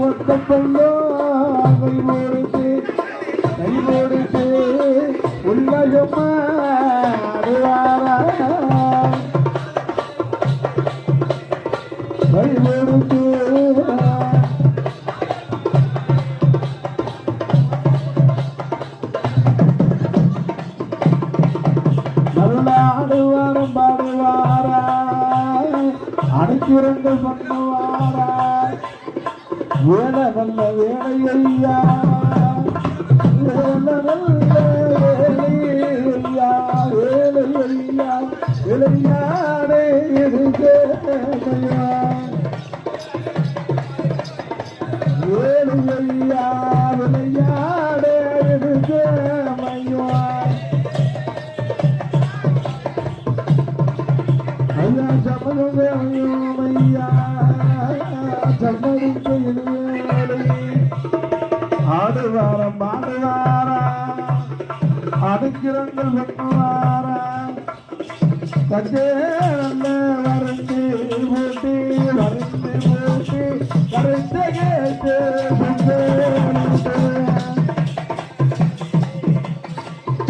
ஒத்த பொண்ணோ கை போடுத்து உள்ளகமா கை போடுத்து நல்லா ஆடுவாரம் பாடுவாரா அடைக்கிறங்கள் பண்ணுவாரா வேலை நல்ல வேலையா வேலை நல்ல வேலையா வேலையா விளையாடே வேலையா விளையாடே ஐயா சமதையா சம்மதிக்கு ஆடுவாரம் பாடுவாரா அடைக்கிறங்கள் பண்ணுவாரா தச்சே நல்ல வறண்டு மூட்டி வறண்டு மூட்டி வறண்டு கேட்டு